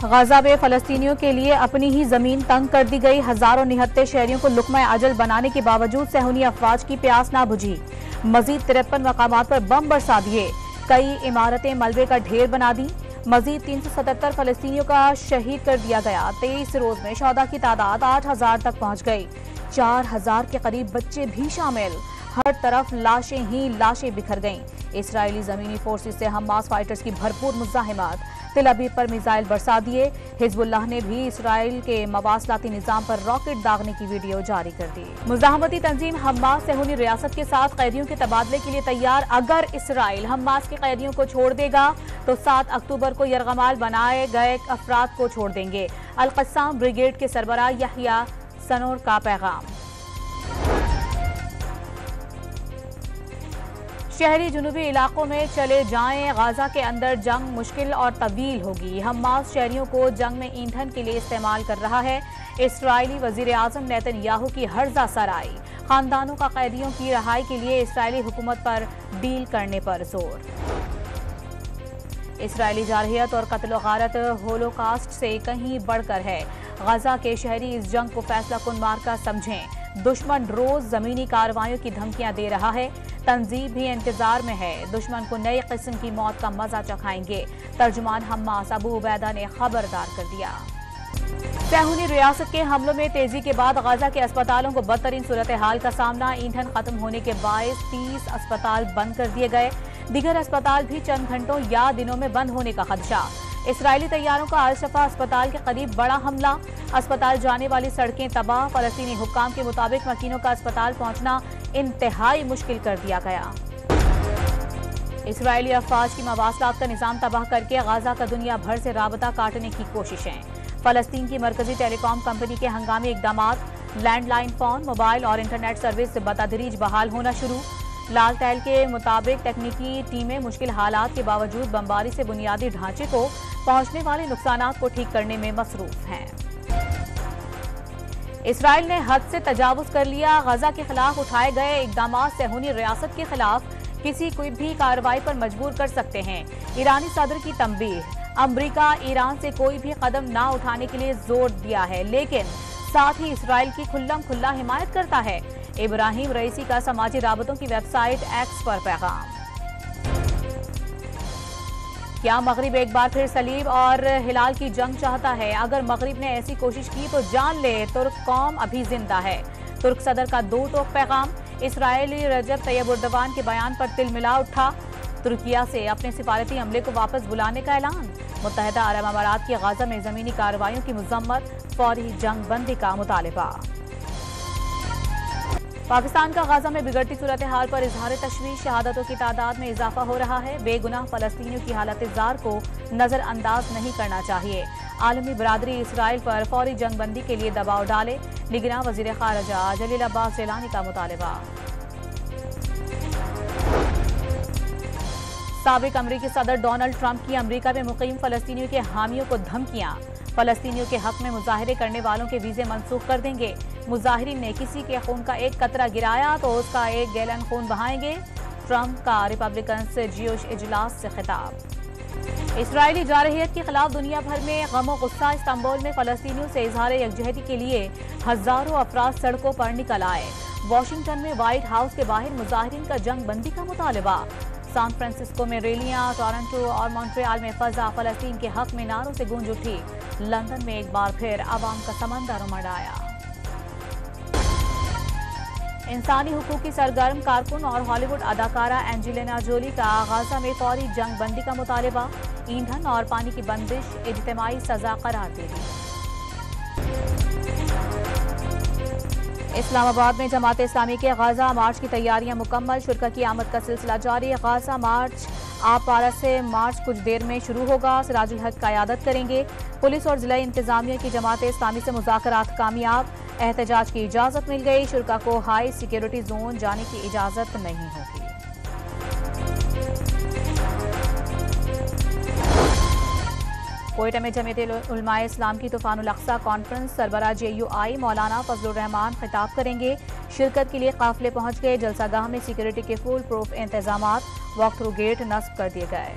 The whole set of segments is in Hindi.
गाजा में फलस्तीनियों के लिए अपनी ही जमीन तंग कर दी गई। हजारों निहत्ते शहरियों को लुक्मा अजल बनाने के बावजूद सहूनी अफवाज की प्यास ना बुझी। मजीद 53 मकामात पर बम बरसा दिए। कई इमारतें मलबे का ढेर बना दी। मजीद 377 फलस्तीनियों का शहीद कर दिया गया। 23 रोज में शहदा की तादाद 8000 तक पहुंच गई। 4000 के करीब बच्चे भी शामिल। हर तरफ लाशें ही लाशें बिखर गईं। इस्राएली जमीनी फोर्सेस से हमास फाइटर्स की भरपूर मुज़ाहिमत। तिल अबीब पर मिसाइल बरसा दिए। हिजबुल्लाह ने भी इसराइल के मवासलाती निजाम पर रॉकेट दागने की वीडियो जारी कर दी। मुजाहमती तंजीम हमास सहूनी रियासत के साथ कैदियों के तबादले के लिए तैयार। अगर इसराइल हमास के कैदियों को छोड़ देगा तो 7 अक्टूबर को यरगमाल बनाए गए अफराद को छोड़ देंगे। अल-कस्साम ब्रिगेड के सरबराह यहिया सनोर का पैगाम। शहरी जुनूबी इलाकों में चले जाएं। गाजा के अंदर जंग मुश्किल और तवील होगी। हमास शहरियों को जंग में ईंधन के लिए इस्तेमाल कर रहा है। इस्राएली वजीर आजम नेतन्याहू की हर्जा सराई। खानदानों का कैदियों की रहाई के लिए इस्राएली हुकूमत पर डील करने पर जोर। इस्राएली जारहियत और कत्ल गारत होलोकास्ट से कहीं बढ़कर है। गाजा के शहरी इस जंग को फैसला कुन मार्का समझें। दुश्मन रोज जमीनी कार्रवाइयों की धमकियां दे रहा है। तंजीम भी इंतजार में है। दुश्मन को नई किस्म की मौत का मजा चखाएंगे। तर्जुमान हम्मास अबू उबैदा ने खबरदार कर दिया। सहूनी रियासत के हमलों में तेजी के बाद गाजा के अस्पतालों को बदतरीन सूरत हाल का सामना। ईंधन खत्म होने के बायस 30 अस्पताल बंद कर दिए गए। दीगर अस्पताल भी चंद घंटों या दिनों में बंद होने का खदशा। इसराइली तैयारों का अल शफा अस्पताल के करीब बड़ा हमला। अस्पताल जाने वाली सड़कें तबाह। फलस्तीनी हुक्काम के मुताबिक मकीनों का अस्पताल पहुंचना इंतहाई मुश्किल कर दिया गया। इसराइली अफवाज की मवासलात का निजाम तबाह करके गाजा का दुनिया भर से राबता काटने की कोशिशें। फलस्तीन की मरकजी टेलीकॉम कंपनी के हंगामी इकदामात। लैंडलाइन फोन, मोबाइल और इंटरनेट सर्विस बतदरीज बहाल होना शुरू। लाल टैल के मुताबिक तकनीकी टीमें मुश्किल हालात के बावजूद बमबारी से बुनियादी ढांचे को पहुंचने वाले नुकसानात को ठीक करने में मसरूफ हैं। इसराइल ने हद से तजावुज कर लिया। गजा के खिलाफ उठाए गए इकदामात सहूनी रियासत के खिलाफ किसी कोई भी कार्रवाई पर मजबूर कर सकते हैं। ईरानी सदर की तंबीह। अमरीका ईरान से कोई भी कदम न उठाने के लिए जोर दिया है, लेकिन साथ ही इसराइल की खुल्लम खुल्ला हिमायत करता है। इब्राहिम रईसी का समाजी राबतों की वेबसाइट एक्स पर पैगाम। क्या मगरिब एक बार फिर सलीब और हिलाल की जंग चाहता है? अगर मगरिब ने ऐसी कोशिश की तो जान ले, तुर्क कौम अभी जिंदा है। तुर्क सदर का 2 टोक पैगाम। इसराइली रजब तैयब उर्दवान के बयान पर तिल मिला उठा। तुर्किया से अपने सिफारती अमले को वापस बुलाने का ऐलान। मुत्तहिदा अरब अमारात की गाजा में जमीनी कार्रवाइयों की मजम्मत। फौरी जंग बंदी का मुतालिबा। पाकिस्तान का गाजा में बिगड़ती सूरत हाल पर इजहार तशवीश। शहादतों की तादाद में इजाफा हो रहा है। बेगुनाह फलस्तीनियों की हालत जार को नजरअंदाज नहीं करना चाहिए। आलमी बरादरी इसराइल पर फौरी जंग बंदी के लिए दबाव डाले। निगरान वजीर खारजा जलील अब्बास जिलानी का मुतालिबा। साबिक अमरीकी सदर डोनाल्ड ट्रंप की अमरीका में मुकीम फलस्तीनियों के हामियों को धमकियां। फलस्तीनियों के हक में मुजाहिरे करने वालों के वीजे मनसूख कर देंगे। मुजाहिरीन ने किसी के खून का एक कतरा गिराया तो उसका 1 गैलन खून बहाएंगे। ट्रंप का रिपब्लिकन से जियोश इजलास से खिताब। इसराइली जारहियत के खिलाफ दुनिया भर में गम और गुस्सा। इस्तांबुल में फलस्तीनियों से इजहार यकजहती के लिए हजारों अफराद सड़कों पर निकल आए। वाशिंगटन में व्हाइट हाउस के बाहर मुजाहिरीन का जंग बंदी का मुतालिबा। सैन फ्रांसिस्को में रैलियां। टोरंटो और मॉन्ट्रियल में फजा फलस्तीन के हक में नारों से गूंज उठी। लंदन में एक बार फिर आवाम का समंदर उमड़ आया। इंसानी हुकूक की सरगर्म कारकुन और हॉलीवुड अदाकारा एंजेलिना जोली का गाजा में फौरी जंग बंदी का मुतालिबा। ईंधन और पानी की बंदिश इज्तिमाई सजा करार दे दी। इस्लामाबाद में जमात इस्लामी के गाजा मार्च की तैयारियां मुकम्मल। शुरा की आमद का सिलसिला जारी। गाजा मार्च आप पारा से मार्च कुछ देर में शुरू होगा। सिराजुल हक क़यादत करेंगे। पुलिस और जिला इंतजामिया की जमात इस्लामी से मुज़ाकरात कामयाब। एहतजाज की इजाज़त मिल गई। शुरा को हाई सिक्योरिटी जोन जाने की इजाज़त नहीं होगी। कोयटा में जमीयत उलमाए इस्लाम की तूफानुल अक़सा कॉन्फ्रेंस। सरबराह JUI मौलाना फजलुर रहमान खिताब करेंगे। शिरकत के लिए काफिले पहुंच गए। जलसागाह में सिक्योरिटी के फुल प्रूफ इंतजामात। वॉक थ्रू गेट नस्ब कर दिए गए।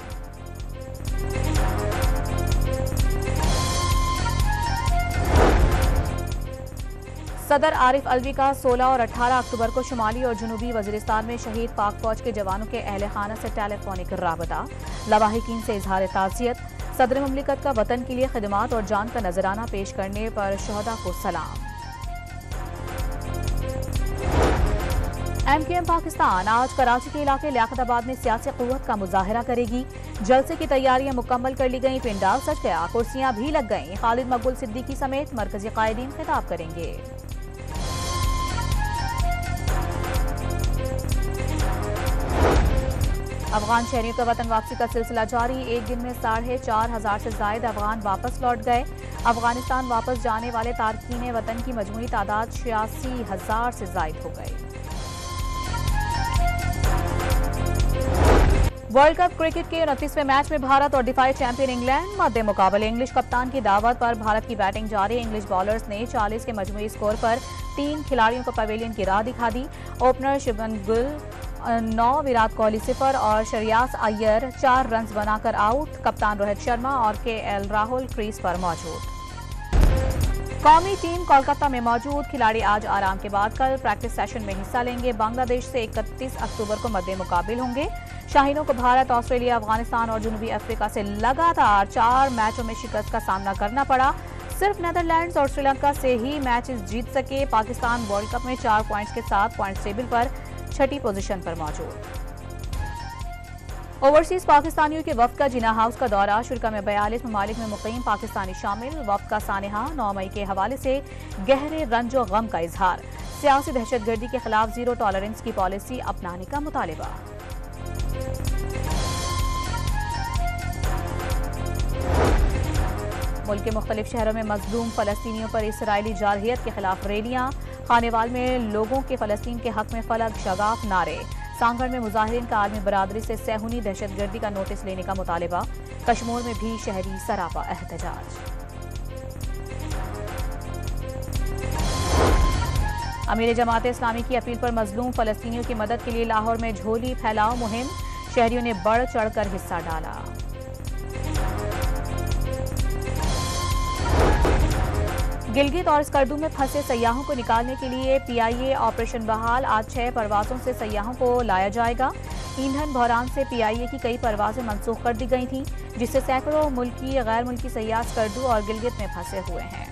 सदर आरिफ अलवी का 16 और 18 अक्टूबर को शुमाली और जुनूबी वजीरिस्तान में शहीद पाक फौज के जवानों के अहले खाना से टेलीफोनिक राबता। लवाहिकीन से इजहार ताज़ियत। सदर मुमलिकत का वतन के लिए खिदमात और जान का नजराना पेश करने पर शहदा को सलाम। MKM पाकिस्तान आज कराची के इलाके लियाकताबाद में सियासी क़ुव्वत का मुजाहरा करेगी। जलसे की तैयारियां मुकम्मल कर ली गई, पिंडाल सज गया, कुर्सियां भी लग गईं। खालिद मकबूल सिद्दीकी समेत मरकजी कायदीन खिताब करेंगे। अफगान शहरियों का वतन वापसी का सिलसिला जारी। एक दिन में 4,500 से ज्यादा अफगान वापस लौट गए। अफगानिस्तान वापस जाने वाले तारकीन वतन की मजमूई तादाद 86,000 से ज्यादा हो गई। वर्ल्ड कप क्रिकेट के 29वें मैच में भारत और डिफाई चैंपियन इंग्लैंड मध्य मुकाबले। इंग्लिश कप्तान की दावत पर भारत की बैटिंग जारी। इंग्लिश बॉलर्स ने 40 के मजमूई स्कोर पर 3 खिलाड़ियों को पवेलियन की राह दिखा दी। ओपनर शुभमन गिल 9, विराट कोहली 0 और श्रेयस अय्यर 4 रन बनाकर आउट। कप्तान रोहित शर्मा और KL राहुल क्रीज पर मौजूद। कौमी टीम कोलकाता में मौजूद। खिलाड़ी आज आराम के बाद कल प्रैक्टिस सेशन में हिस्सा लेंगे। बांग्लादेश से 31 अक्टूबर को मद्दे मुकाबिल होंगे। शाहीनों को भारत, ऑस्ट्रेलिया, अफगानिस्तान और जनूबी अफ्रीका से लगातार 4 मैचों में शिकस्त का सामना करना पड़ा। सिर्फ नीदरलैंड्स और श्रीलंका से ही मैचेस जीत सके। पाकिस्तान वर्ल्ड कप में 4 पॉइंट्स के साथ पॉइंट टेबल पर 6ठी पोजीशन पर मौजूद। ओवरसीज पाकिस्तानियों के वफ्द का जिना हाउस का दौरा। शुरा में 42 ममालिक में मुकीम पाकिस्तानी शामिल। वफ्द का सानिहा 9 मई के हवाले से गहरे रंजो गम का इजहार। सियासी दहशतगर्दी के खिलाफ जीरो टॉलरेंस की पॉलिसी अपनाने का मुतालिबा। मुल्क के मुख्तलिफ शहरों में मजलूम फलस्तीनियों पर इसराइली जारहियत के खिलाफ रैलियां। खानेवाल में लोगों के फलस्तीन के हक में फलक शगाफ नारे। सांगड़ में मुजाहिरीन का आलमी बरादरी से सहूनी दहशतगर्दी का नोटिस लेने का मुतालिबा। कश्मीर में भी शहरी सरापा एहतजाज। अमीर जमात इस्लामी की अपील पर मजलूम फलस्तीनियों की मदद के लिए लाहौर में झोली फैलाओ मुहिम। शहरियों ने बढ़ चढ़कर हिस्सा डाला। गिलगित और स्कर्दू में फंसे सयाहों को निकालने के लिए PIA ऑपरेशन बहाल। आज 6 परवाजों से सयाहों को लाया जाएगा। ईंधन बहरान से PIA की कई परवाजें मनसूख कर दी गई थीं, जिससे सैकड़ों मुल्की गैर मुल्की सयाह स्कर्दू और गिलगित में फंसे हुए हैं।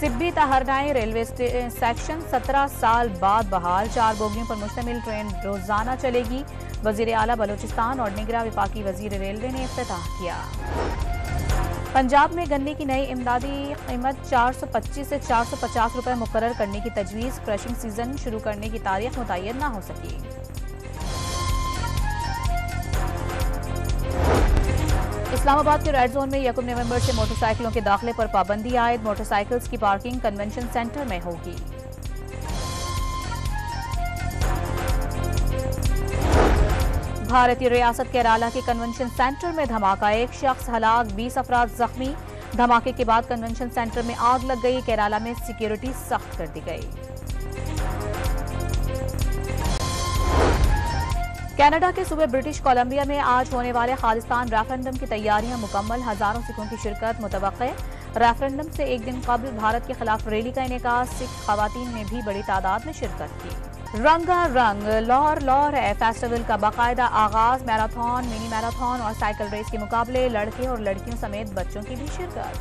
सिब्बी तहरनाई रेलवे सेक्शन 17 साल बाद बहाल। 4 बोगियों पर मुश्तमिल ट्रेन रोजाना चलेगी। वजीर आला बलोचिस्तान और निगरां विफाकी वजीर रेलवे ने इफ्तिताह किया। पंजाब में गन्ने की नई इमदादी कीमत 425 से 450 रुपए मुकर्रर करने की तजवीज़। क्रशिंग सीजन शुरू करने की तारीख मुतय्यन न हो सकी। इस्लामाबाद के रेड जोन में 1 नवंबर से मोटरसाइकिलों के दाखिले पर पाबंदी आयद। मोटरसाइकिल्स की पार्किंग कन्वेंशन सेंटर में होगी। भारतीय रियासत केरला के कन्वेंशन सेंटर में धमाका। 1 शख्स हलाक, 20 अफराद जख्मी। धमाके के बाद कन्वेंशन सेंटर में आग लग गई। केरला में सिक्योरिटी सख्त कर दी गई। कनाडा के सूबे ब्रिटिश कोलंबिया में आज होने वाले खालिस्तान रेफरेंडम की तैयारियां मुकम्मल। हजारों सिखों की शिरकत मुतवक्के। रेफरेंडम से एक दिन कबल भारत के खिलाफ रैली का इनेकाद। सिख खवातीन ने भी बड़ी तादाद में शिरकत की। रंगा रंग लाहौर है फेस्टिवल का बाकायदा आगाज। मैराथन, मिनी मैराथन और साइकिल रेस के मुकाबले। लड़के और लड़कियों समेत बच्चों की भी शिरकत।